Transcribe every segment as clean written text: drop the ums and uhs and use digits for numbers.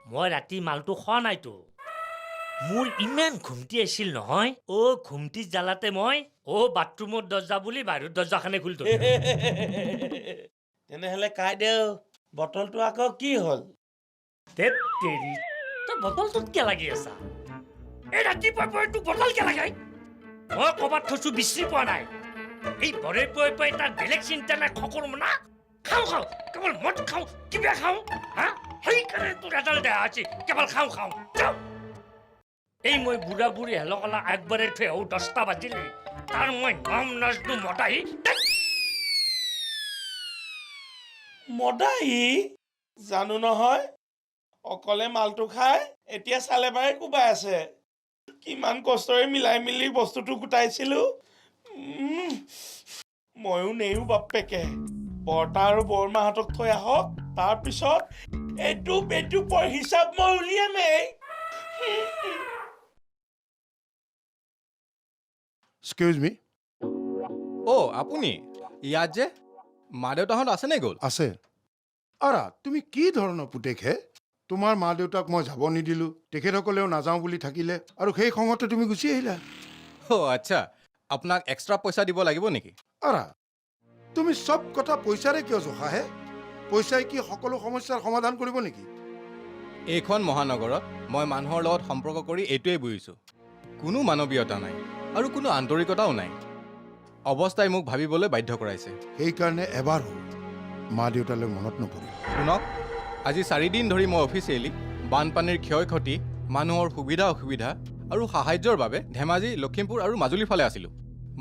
মই ৰাতি মালটো খোৱা নাইতো। মোৰ ইমান ঘুমটি আছিল নহয়। ঘুমটি জ্বালাতে মই বাথৰুমৰ দৰ্জা বুলি বাহিৰৰ দৰ্জাখানে খুলি থৈ দিলোঁ। তেনেহ'লে কাইদেউ বটলটো আকৌ কি হ'ল? ধেৎ তেৰি, তই বটলটোত কিয় লাগি আছা? এই ৰাতিপুৱাই তোক বটল কিয় লাগে? মই ক'ৰবাত থৈছো বিচাৰি পোৱা নাই। এই বৰে পুৱাই তাৰ বেলেগ চিন্তা নাই খকৰ মনা। খাওঁ কেৱল মদ খাওঁ, কিবা খাওঁ। সেইকাৰণে তোৰ এডাল দেহা আছে, কেৱল খাওঁ। এই মই বুঢ়া বুঢ়ী হেলকলা আগবাৰে থৈ আহোঁ 10টা বাজিলে, তাৰ মই নাম নাজনো মদাহী। মদাহী? জানো নহয়, অকলে মালটো খাই এতিয়া চালে বাৰে কোবাই আছে। কিমান কষ্টৰে মিলাই মিলি বস্তুটো গোটাইছিলো। ময়ো নেৰো বাপ্পেকে। বৰ্তা আৰু বৰমাহঁতক থৈ আহক, তাৰপিছত এইটো বেটুপৰ হিচাপ মই উলিয়ামেই। এক্সকিউজ মি। আপুনি ইয়াত যে মা দেউতাহঁত আছে নে গ'ল? আছে। আৰা তুমি কি ধৰণৰ পুতেক হে? তোমাৰ মা দেউতাক মই যাব নিদিলোঁ, তেখেতসকলেও নাযাওঁ বুলি থাকিলে, আৰু সেই খঙতে তুমি গুচি আহিলা। আচ্ছা, আপোনাক এক্সট্ৰা পইচা দিব লাগিব নেকি? আৰা তুমি চব কথা পইচাৰে কিয় জোখা হে? পইচাই কি সকলো সমস্যাৰ সমাধান কৰিব নেকি? এইখন মহানগৰত মই মানুহৰ লগত সম্পৰ্ক কৰি এইটোৱেই বুজিছোঁ, কোনো মানৱীয়তা নাই আৰু কোনো আন্তৰিকতাও নাই। অৱস্থাই মোক ভাবিবলৈ বাধ্য কৰাইছে। সেইকাৰণে এবাৰ হ'ল মা দেউতালৈ মনত নপৰিল। শুনক, আজি 4 দিন ধৰি মই অফিচিয়েলি বানপানীৰ ক্ষয় ক্ষতি, মানুহৰ সুবিধা অসুবিধা আৰু সাহায্যৰ বাবে ধেমাজি, লখিমপুৰ আৰু মাজুলীৰ ফালে আছিলোঁ।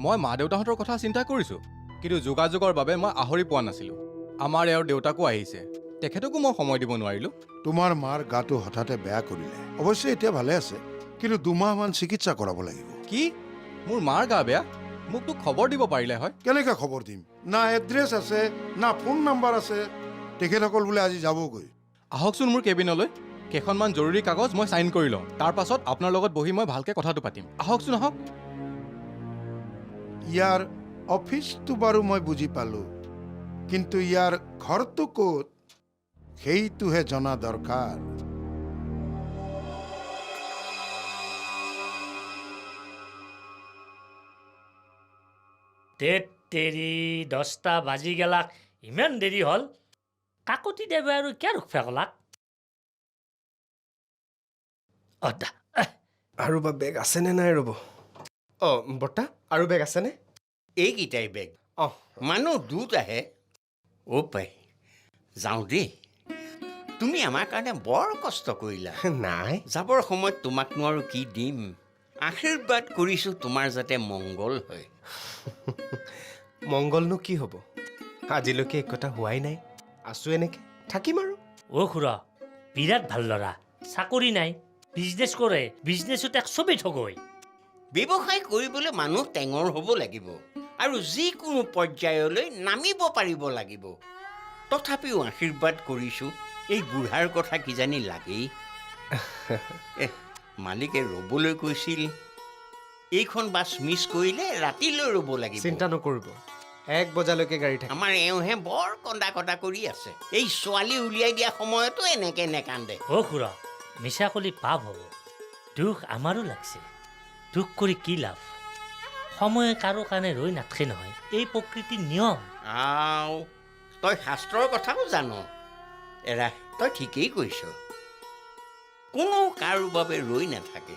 মই মা দেউতাহঁতৰ কথা চিন্তা কৰিছোঁ, কিন্তু যোগাযোগৰ বাবে মই আহৰি পোৱা নাছিলোঁ। আমাৰ এওঁৰ দেউতাকো আহিছে, তেখেতকো মই সময় দিব নোৱাৰিলোঁ। তোমাৰ মাৰ গাটো হঠাতে বেয়া কৰিলে। অৱশ্যে এতিয়া ভালে আছে, কিন্তু 2 মাহমান চিকিৎসা কৰাব লাগিব। কি? মোৰ মাৰ গা বেয়া? মোকতো খবৰ দিব পাৰিলে হয়। কেনেকৈ খবৰ দিম? না এড্ৰেছ আছে, না ফোন নাম্বাৰ আছে। তেখেতসকল বোলে আজি যাবগৈ। আহকচোন মোৰ কেবিনলৈ, কেইখনমান জৰুৰী কাগজ মই চাইন কৰি লওঁ, তাৰ পাছত আপোনাৰ লগত বহি মই ভালকৈ কথাটো পাতিম। আহকচোন আহক। ইয়াৰ অফিচটো বাৰু মই বুজি পালোঁ, কিন্তু ইয়াৰ ঘৰটো ক'ত সেইটোহে জনা দৰকাৰ। ধেৎ তেৰি, 10টা বাজি গেলাক, ইমান দেৰি হ'ল। কাকতি দেৱে আৰু কিয় ৰখা কলাক? আৰু বা বেগ আছেনে নাই ৰ'ব। বৰ্তা আৰু বেগ আছেনে? এইকেইটাই বেগ। মানুহ দুট আহে। পাই যাওঁ দেই, তুমি আমাৰ কাৰণে বৰ কষ্ট কৰিলা। নাই। যাবৰ সময়ত তোমাকনো আৰু কি দিম? আশীৰ্বাদ কৰিছোঁ তোমাৰ যাতে মংগল হয়। মংগলনো কি হ'ব? আজিলৈকে একতা হোৱাই নাই। আছোঁ এনেকে, থাকিম আৰু। খুৰা, বিৰাট ভাল ল'ৰা। চাকৰি নাই, বিজনেছ কৰে, বিজনেছত চবেই ঠগৈ। ব্যৱসায় কৰিবলৈ মানুহ টেঙৰ হ'ব লাগিব আৰু যিকোনো পৰ্যায়লৈ নামিব পাৰিব লাগিব। তথাপিও আশীৰ্বাদ কৰিছোঁ, এই বুঢ়াৰ কথা কিজানি লাগেই। মালিকে ৰ'বলৈ কৈছিল, এইখন বাছ মিছ কৰিলে ৰাতিলৈ ৰ'ব লাগিব। চিন্তা নকৰিব, 1 বজালৈকে গাড়ী থাকে। আমাৰ এওঁহে বৰ কন্দা কটা কৰি আছে। এই ছোৱালী উলিয়াই দিয়া সময়তো এনেকে নেকান্দে। খুৰা, মিছা কলি পাপ হ'ব। দুখ আমাৰো লাগছে। দুখ কৰি কি লাভ? সময়ে কাৰো কাৰণে ৰৈ নাথাকে নহয়, এই প্ৰকৃতিৰ নিয়ম। তই শাস্ত্ৰৰ কথাও জান। এৰা, তই ঠিকেই কৈছ। কোনো কাৰো বাবে ৰৈ নাথাকে।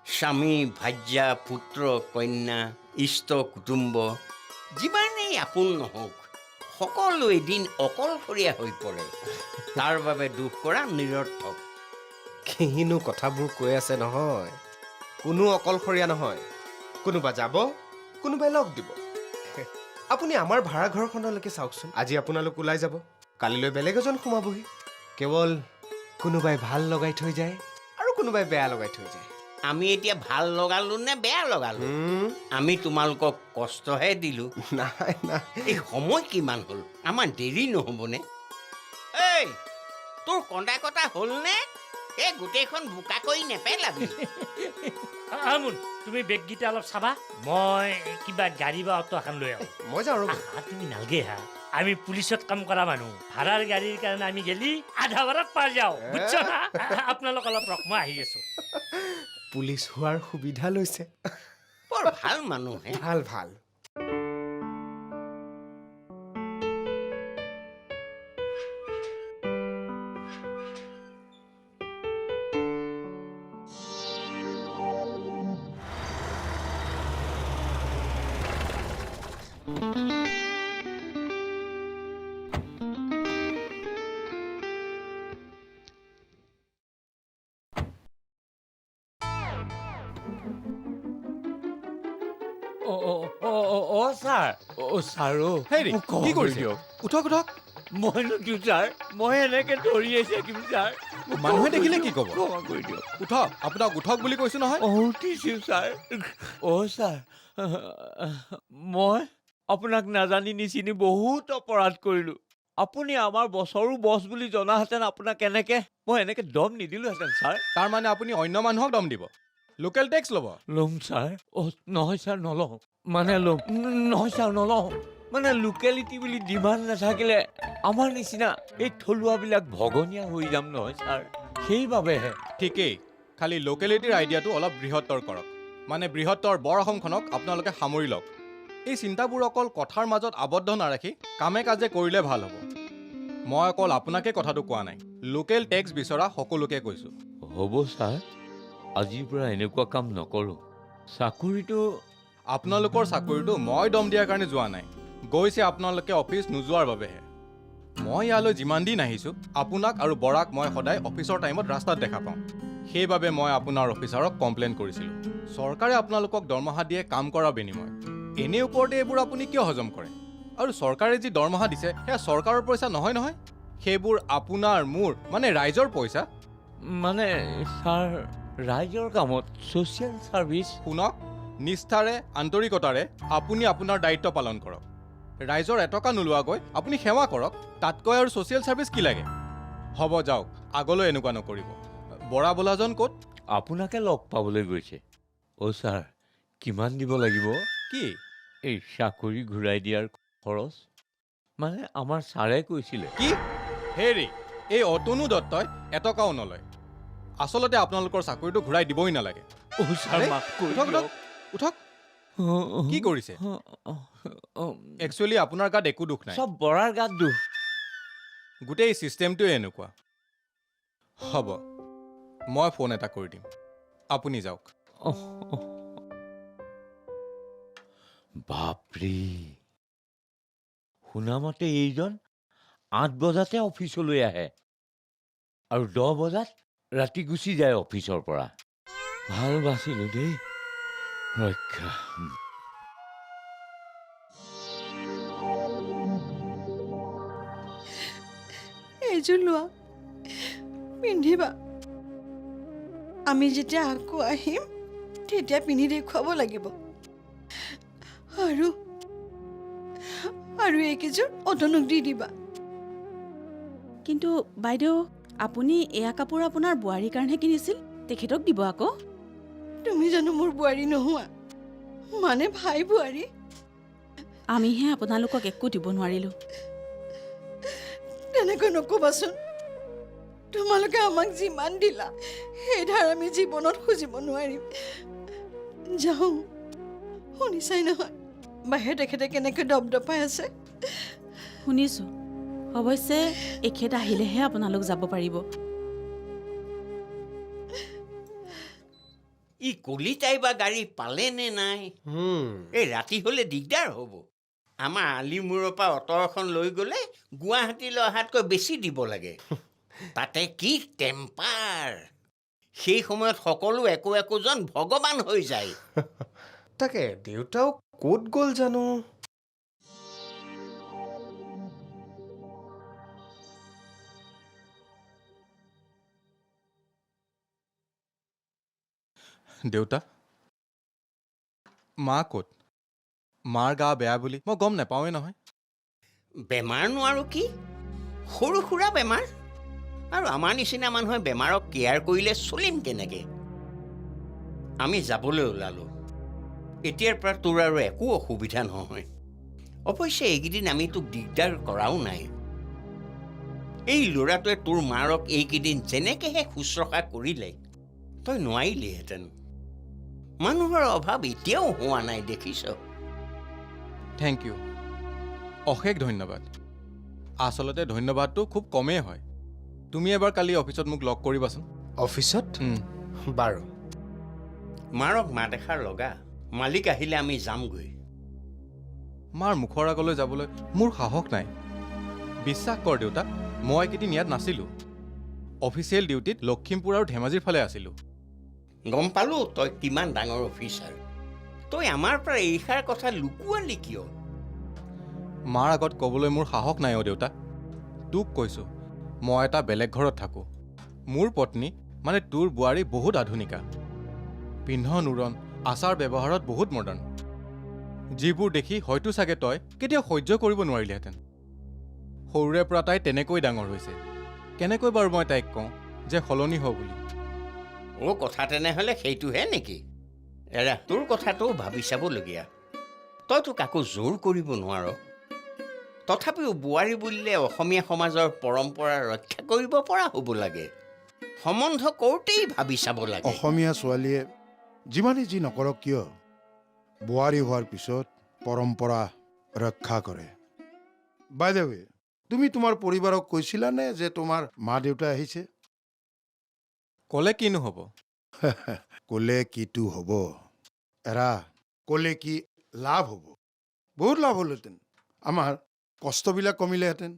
স্বামী, ভাৰ্যা, পুত্ৰ, কন্যা, ইষ্ট কুটুম্ব যিমানেই আপোন নহওক, সকলো এদিন অকলশৰীয়া হৈ পৰে। তাৰ বাবে দুখ কৰা নিৰৰ্থক। কিনো কথাবোৰ কৈ আছে নহয়। কোনো অকলশৰীয়া নহয়। কোনোবা যাব, কোনোবাই লগ দিব। আপুনি আমাৰ ভাড়া ঘৰখনলৈকে চাওকচোন। আজি আপোনালোক ওলাই যাব, কালিলৈ বেলেগ এজন সোমাবহি। কেৱল কোনোবাই ভাল লগাই থৈ যায় আৰু কোনোবাই বেয়া লগাই থৈ যায়। আমি এতিয়া ভাল লগালো নে বেয়া লগালো? আমি তোমালোকক কষ্টহে দিলো। নাই নাই, এই সময় কিমান হ'ল? আমাৰ দেৰি নহ'বনে? এই তোৰ কন্দা কটা হ'লনে? এই গোটেইখন বোকা কৰি নেপেলাবি। আমোন, তুমি বেগকেইটা অলপ চাবা, মই কিবা গাড়ী বা অটো এখন লৈ আহোঁ। মই যাওঁ ৰ'ব। তুমি নালগে আমি পুলিচত কাম কৰা মানুহ ভাড়াৰ গাড়ীৰ কাৰণে আমি গেলি আধা ভাড়াত পাই যাওঁ বুজিছ না আপোনালোক অলপ ৰখ মই আহি আছো পুলিচ হোৱাৰ সুবিধা লৈছে বৰ ভাল মানুহ হে ভাল ভাল ছাৰ ছাৰ হেৰি কি কৰিছে উঠক উঠক মইনো ছাৰ মই এনেকে ধৰি থাকিম ছাৰ মানুহে দেখিলে কি ক'ব ক্ষমা কৰি দিয়ক উঠক আপোনাক উঠক বুলি কৈছো নহয় উঠিছোঁ ছাৰ ছাৰ মই আপোনাক নাজানি নিচিনি বহুত অপৰাধ কৰিলোঁ আপুনি আমাৰ বছৰো বছ বুলি জনাহেঁতেন আপোনাক মই এনেকে দম নিদিলোহেঁতেন ছাৰ তাৰমানে আপুনি অন্য মানুহক দম দিব লোকেল টেক্স ল'ব ল'ম ছাৰ নহয় ছাৰ নলওঁ মানে ল'ম নহয় ছাৰ নলওঁ মানে লোকেলিটি বুলি ডিমাণ্ড নাথাকিলে আমাৰ নিচিনা এই থলুৱাবিলাক ভগনীয়া হৈ যাম নহয় ছাৰ সেইবাবেহে ঠিকেই খালি লোকেলিটিৰ আইডিয়াটো অলপ বৃহত্তৰ কৰক মানে বৃহত্তৰ বৰ অসমখনক আপোনালোকে সামৰি লওক এই চিন্তাবোৰ অকল কথাৰ মাজত আবদ্ধ নাৰাখি কামে কাজে কৰিলে ভাল হ'ব মই অকল আপোনাকে কথাটো কোৱা নাই লোকেল টেক্স বিচৰা সকলোকে কৈছোঁ হ'ব ছাৰ আজিৰ পৰা এনেকুৱা কাম নকৰোঁ চাকৰিটো আপোনালোকৰ চাকৰিটো মই দম দিয়াৰ কাৰণে যোৱা নাই গৈছে আপোনালোকে অফিচ নোযোৱাৰ বাবেহে মই ইয়ালৈ যিমান দিন আহিছোঁ আপোনাক আৰু বৰাক মই সদায় অফিচৰ টাইমত ৰাস্তাত দেখা পাওঁ সেইবাবে মই আপোনাৰ অফিচাৰক কমপ্লেইন কৰিছিলোঁ চৰকাৰে আপোনালোকক দৰমহা দিয়ে কাম কৰা বিনিময় এনে ওপৰতে এইবোৰ আপুনি কিয় হজম কৰে আৰু চৰকাৰে যি দৰমহা দিছে সেয়া চৰকাৰৰ পইচা নহয় নহয় সেইবোৰ আপোনাৰ মোৰ মানে ৰাইজৰ পইচা মানে ছাৰ ৰাইজৰ কামত ছ'চিয়েল ছাৰ্ভিচ শুনক নিষ্ঠাৰে আন্তৰিকতাৰে আপুনি আপোনাৰ দায়িত্ব পালন কৰক ৰাইজৰ এটকা নোলোৱাকৈ আপুনি সেৱা কৰক তাতকৈ আৰু ছ'চিয়েল ছাৰ্ভিচ কি লাগে হ'ব যাওক আগলৈ এনেকুৱা নকৰিব বৰা বোলাজন ক'ত আপোনাকে লগ পাবলৈ গৈছে ছাৰ কিমান দিব লাগিব কি এই চাকৰি ঘূৰাই দিয়াৰ খৰচ মানে আমাৰ ছাৰে কৈছিলে কি হেৰি এই অতনু দত্তই এটকাও নলয় আচলতে আপোনালোকৰ চাকৰিটো ঘূৰাই দিবই নালাগে ছাৰ আৰে, মাফ কৰি উঠক দিয়ক। উঠক কি কৰিছে একচুৱেলি আপোনাৰ গাত একো দুখ নাই চব বৰাৰ গাত দুখ গোটেই ছিষ্টেমটোৱে এনেকুৱা হ'ব মই ফোন এটা কৰি দিম আপুনি যাওক বাপৰে শুনামতে এইজন 8 বজাতে অফিচলৈ আহে আৰু 10 বজাত ৰাতি গুচি যায় অফিচৰ পৰা ভাল বাচিলো দেই ৰক্ষা এইযোৰ লোৱা পিন্ধিবা আমি যেতিয়া আকৌ আহিম তেতিয়া পিন্ধি দেখুৱাব লাগিব আৰু এইকেইযোৰ অতনুক দি দিবা কিন্তু বাইদেউ আপুনি এয়া কাপোৰ আপোনাৰ বোৱাৰীৰ কাৰণে কিনিছিল তেখেতক দিব আকৌ তুমি জানো মোৰ বোৱাৰী নোহোৱা মানে ভাই বোৱাৰী আমিহে আপোনালোকক একো দিব নোৱাৰিলোঁ তেনেকৈ নকবাচোন তোমালোকে আমাক যিমান দিলা সেই ধাৰ আমি জীৱনত খুজিব নোৱাৰিম যাওঁ শুনিছাই নহয় বাহিৰত তেখেতে কেনেকৈ দপদপাই আছে শুনিছোঁ অৱশ্যে এখেত আহিলেহে আপোনালোক যাব পাৰিব ই কলিতাই বা গাড়ী পালে নে নাই এই ৰাতি হ'লে দিগদাৰ হ'ব আমাৰ আলিমূৰৰ পৰা অট এখন লৈ গ'লে গুৱাহাটীলৈ অহাতকৈ বেছি দিব লাগে তাতে কি টেম্পাৰ সেই সময়ত সকলো একোজন ভগৱান হৈ যায় তাকে দেউতাও ক'ত গ'ল জানো দেউতা মা ক'ত মাৰ গা বেয়া বুলি মই গম নাপাওঁৱেই নহয় বেমাৰনো আৰু কি সৰু সুৰা বেমাৰ আৰু আমাৰ নিচিনা মানুহে বেমাৰক কেয়াৰ কৰিলে চলিম কেনেকৈ আমি যাবলৈ ওলালোঁ এতিয়াৰ পৰা তোৰ আৰু একো অসুবিধা নহয় অৱশ্যে এইকেইদিন আমি তোক দিগদাৰ কৰাও নাই। এই ল'ৰাটোৱে তোৰ মাৰক এইকেইদিন যেনেকৈহে শুশ্ৰূষা কৰিলে তই নোৱাৰিলিহেঁতেন। মানুহৰ অভাৱ এতিয়াও হোৱা নাই দেখিছ। থেংক ইউ, অশেষ ধন্যবাদ। আচলতে ধন্যবাদটো খুব কমেই হয়। তুমি এবাৰ কালি অফিচত মোক লগ কৰিবাচোন। অফিচত উম, বাৰু। মাৰক মাত এষাৰ লগা, মালিক আহিলে আমি যামগৈ। মাৰ মুখৰ আগলৈ যাবলৈ মোৰ সাহস নাই। বিশ্বাস কৰ দেউতা, মই এইকেইদিন ইয়াত নাছিলোঁ। অফিচিয়েল ডিউটিত লখিমপুৰ আৰু ধেমাজিৰ ফালে আছিলোঁ। গম পালোঁ তই কিমান ডাঙৰ অফিচাৰ। তই আমাৰ পৰা এইষাৰ কথা লুকুৱালি কিয়? মাৰ আগত ক'বলৈ মোৰ সাহস নাই অ' দেউতা। তোক কৈছোঁ, মই এটা বেলেগ ঘৰত থাকোঁ। মোৰ পত্নী মানে তোৰ বোৱাৰী বহুত আধুনিকা। পিন্ধন উৰণ, আচাৰ ব্যৱহাৰত বহুত মডাৰ্ণ। যিবোৰ দেখি হয়তো চাগে তই কেতিয়াও সহ্য কৰিব নোৱাৰিলিহেঁতেন। সৰুৰে পৰা তাই তেনেকৈ ডাঙৰ হৈছে। কেনেকৈ বাৰু মই তাইক কওঁ যে সলনি হ বুলি? অ' কথা তেনেহ'লে সেইটোহে নেকি? এৰা, তোৰ কথাটো ভাবি চাবলগীয়া। তইতো কাকো জোৰ কৰিব নোৱাৰ। তথাপিও বোৱাৰী বুলিলে অসমীয়া সমাজৰ পৰম্পৰা ৰক্ষা কৰিব পৰা হ'ব লাগে। সম্বন্ধ কৰোঁতেই ভাবি চাব লাগে। অসমীয়া ছোৱালীয়ে যিমানেই যি নকৰক কিয় বোৱাৰী হোৱাৰ পিছত পৰম্পৰা ৰক্ষা কৰে। বাই দ্য ৱে, তুমি তোমাৰ পৰিবাৰক কৈছিলানে যে তোমাৰ মা দেউতা আহিছে? ক'লে কিনো হ'ব? ক'লে কিটো হ'ব? এৰা, ক'লে কি লাভ হ'ব? বহুত লাভ হ'লহেঁতেন। আমাৰ কষ্টবিলাক কমিলেহেঁতেন।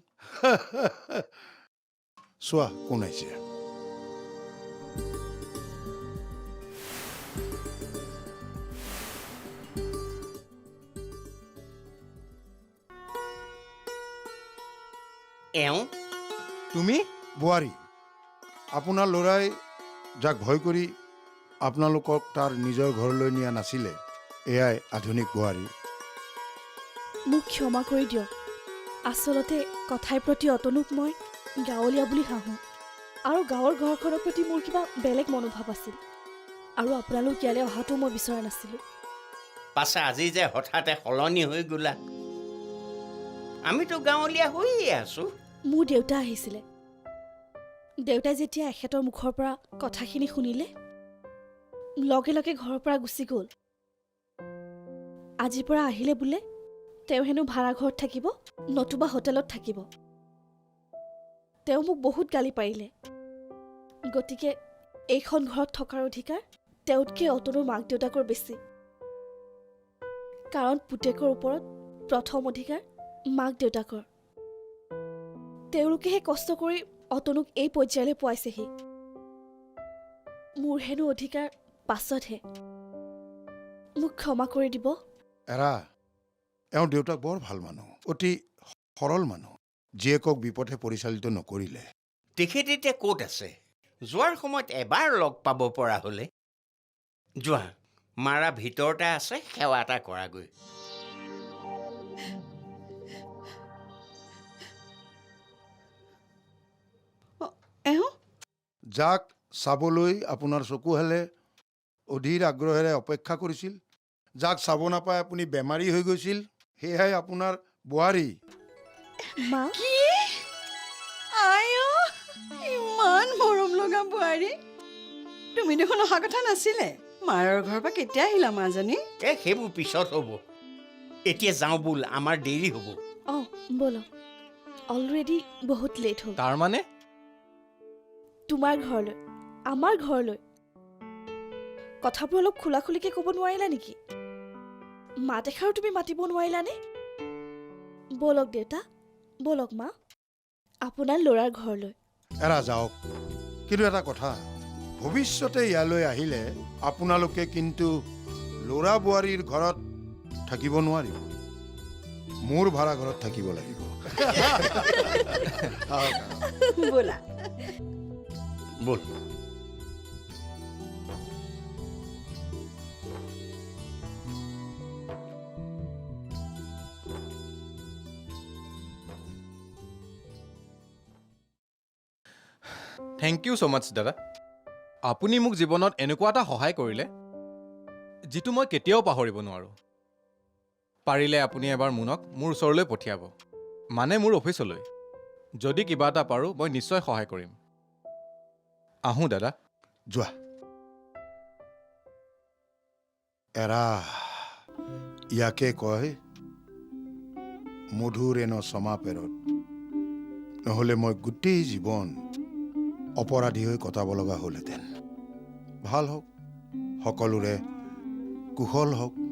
চোৱা কোন আহিছে। এওঁ তুমি? বোৱাৰী, আপোনাৰ ল'ৰাই যাক ভয় কৰি আপোনালোকক তাৰ নিজৰ ঘৰলৈ নিয়া নাছিলে, এয়াই আধুনিক বোৱাৰী। মোক ক্ষমা কৰি দিয়ক। আচলতে কথাৰ প্ৰতি অতনুক মই গাঁৱলীয়া বুলি হাঁহোঁ, আৰু গাঁৱৰ ঘৰখনৰ প্ৰতি মোৰ কিবা বেলেগ মনোভাৱ আছিল, আৰু আপোনালোক ইয়ালৈ অহাটো মই বিচৰা নাছিলোঁ। পাছে আজি যে হঠাতে সলনি হৈ গ'লা? আমিতো গাঁৱলীয়া হৈয়ে আছোঁ। মোৰ দেউতা আহিছিলে। দেউতাই যেতিয়া এখেতৰ মুখৰ পৰা কথাখিনি শুনিলে লগে লগে ঘৰৰ পৰা গুচি গ'ল। আজিৰ পৰা আহিলে বোলে তেওঁ হেনো ভাড়াঘৰত থাকিব, নতুবা হোটেলত থাকিব। তেওঁ মোক বহুত গালি পাৰিলে। গতিকে এইখন ঘৰত থকাৰ অধিকাৰ তেওঁতকৈ অতনুৰ মাক দেউতাকৰ বেছি। কাৰণ পুতেকৰ ওপৰত প্ৰথম অধিকাৰ মাক দেউতাকৰ। তেওঁলোকেহে কষ্ট কৰি অতনুক এই পৰ্যায়লৈ পোৱাইছেহি। মোৰ হেনো অধিকাৰ পাছতহে। মোক ক্ষমা কৰি দিব। এৰা, এওঁৰ দেউতাক বৰ ভাল মানুহ, অতি সৰল মানুহ। জীয়েকক বিপথে পৰিচালিত নকৰিলে। তেখেত এতিয়া ক'ত আছে? যোৱাৰ সময়ত এবাৰ লগ পাব পৰা হ'লে। যোৱা, মাৰা ভিতৰতে আছে, সেৱা এটা কৰাগৈ। এওঁ যাক চাবলৈ আপোনাৰ চকু হালে অধীৰ আগ্ৰহেৰে অপেক্ষা কৰিছিল, যাক চাব নাপাই আপুনি বেমাৰী হৈ গৈছিল, সেয়াই আপোনাৰ বোৱাৰী। মা, কি? আই অ', ইমান মৰম লগা বোৱাৰী। তুমি দেখোন অহা কথা নাছিলে। মাৰৰ ঘৰৰ পৰা কেতিয়া আহিলা মাজনী? সেইবোৰ পিছত হ'ব। এতিয়া যাওঁ বোল, আমাৰ দেৰি হ'ব। অঁ ব'লক, অলৰেডি বহুত লেট হ'ল। তাৰমানে? তোমাৰ ঘৰলৈ, আমাৰ ঘৰলৈ। কথাবোৰ অলপ খোলা খুলিকৈ ক'ব নোৱাৰিলা নেকি? মাত এষাৰো তুমি মাতিব নোৱাৰিলানে? ব'লক দেউতা, ব'লক মা, আপোনাৰ ল'ৰাৰ ঘৰলৈ। এৰা যাওক। কিন্তু এটা কথা, ভৱিষ্যতে ইয়ালৈ আহিলে আপোনালোকে কিন্তু ল'ৰা বোৱাৰীৰ ঘৰত থাকিব নোৱাৰিব। মোৰ ভাড়া ঘৰত থাকিব লাগিব। ব'লা। ব'ল। থেংক ইউ ছ' মাছ দাদা। আপুনি মোক জীৱনত এনেকুৱা এটা সহায় কৰিলে যিটো মই কেতিয়াও পাহৰিব নোৱাৰোঁ। পাৰিলে আপুনি এবাৰ মুনক মোৰ ওচৰলৈ পঠিয়াব, মানে মোৰ অফিচলৈ। যদি কিবা এটা পাৰোঁ মই নিশ্চয় সহায় কৰিম। আহোঁ দাদা। যোৱা। এৰা ইয়াকে কয় মধুৰ এন সমাপেৰত, নহ'লে মই গোটেই জীৱন অপৰাধী হৈ কটাব লগা হ'লহেঁতেন। ভাল হওক, সকলোৰে কুশল হওক।